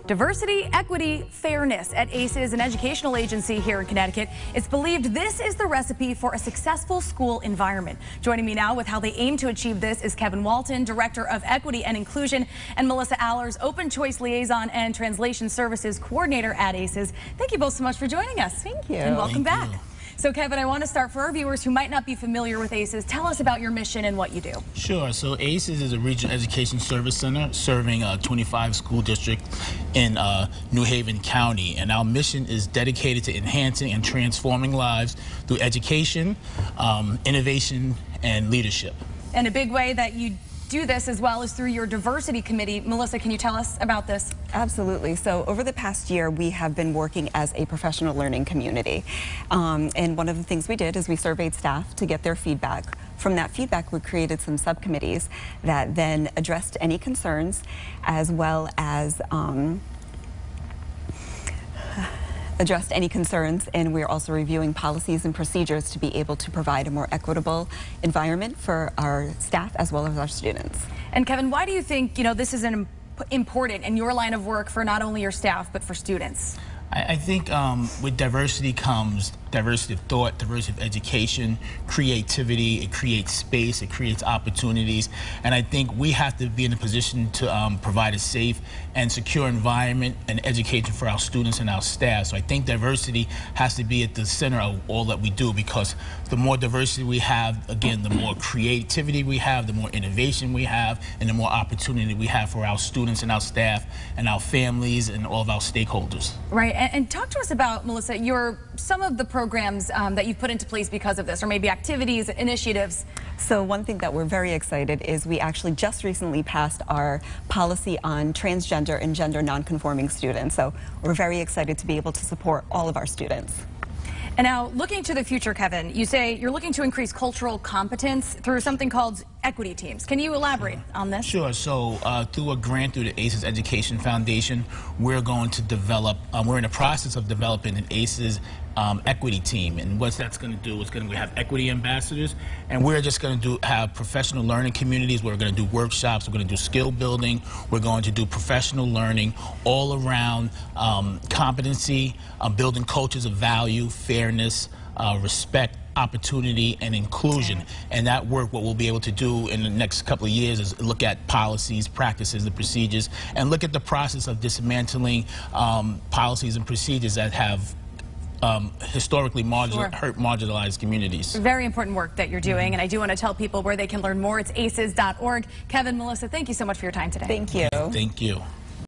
Diversity, equity, fairness at ACES, an educational agency here in Connecticut. It's believed this is the recipe for a successful school environment. Joining me now with how they aim to achieve this is Kevin Walton, Director of Equity and Inclusion, and Melissa Allers, Open Choice Liaison and Translation Services Coordinator at ACES. Thank you both so much for joining us. Thank you. And welcome back. You. So Kevin, I want to start for our viewers who might not be familiar with ACES. Tell us about your mission and what you do. Sure. So ACES is a regional education service center serving 25 school districts in New Haven County. And our mission is dedicated to enhancing and transforming lives through education, innovation, and leadership. And a big way that you do this as well as through your diversity committee. Melissa, can you tell us about this? Absolutely. So over the past year, we have been working as a professional learning community. And one of the things we did is we surveyed staff to get their feedback. From that feedback, we created some subcommittees that then addressed any concerns, as well as and we're also reviewing policies and procedures to be able to provide a more equitable environment for our staff as well as our students. And Kevin, why do you think this is important in your line of work for not only your staff but for students? I think with diversity comes diversity of thought, diversity of education, creativity. It creates space, it creates opportunities, and I think we have to be in a position to provide a safe and secure environment and education for our students and our staff. So I think diversity has to be at the center of all that we do, because the more diversity we have, again, the more creativity we have, the more innovation we have, and the more opportunity we have for our students and our staff and our families and all of our stakeholders. Right, and talk to us about, Melissa, some of the programs that you've put into place because of this, or maybe activities, initiatives. So one thing that we're very excited is we actually just recently passed our policy on transgender and gender nonconforming students. So we're very excited to be able to support all of our students. And now, looking to the future, Kevin, you say you're looking to increase cultural competence through something called equity teams. Can you elaborate on this? Sure. So through a grant through the ACES Education Foundation, we're going to develop, we're in the process of developing an ACES equity team. And what that's going to do is we have equity ambassadors, and we're just going to have professional learning communities. We're going to do workshops. We're going to do skill building. We're going to do professional learning all around competency, building cultures of value, fairness, respect, opportunity, and inclusion. And that work, what we'll be able to do in the next couple of years is look at policies, practices, the procedures, and look at the process of dismantling policies and procedures that have historically hurt marginalized communities. Very important work that you're doing, and I do want to tell people where they can learn more. It's aces.org. Kevin, Melissa, thank you so much for your time today. Thank you. Thank you.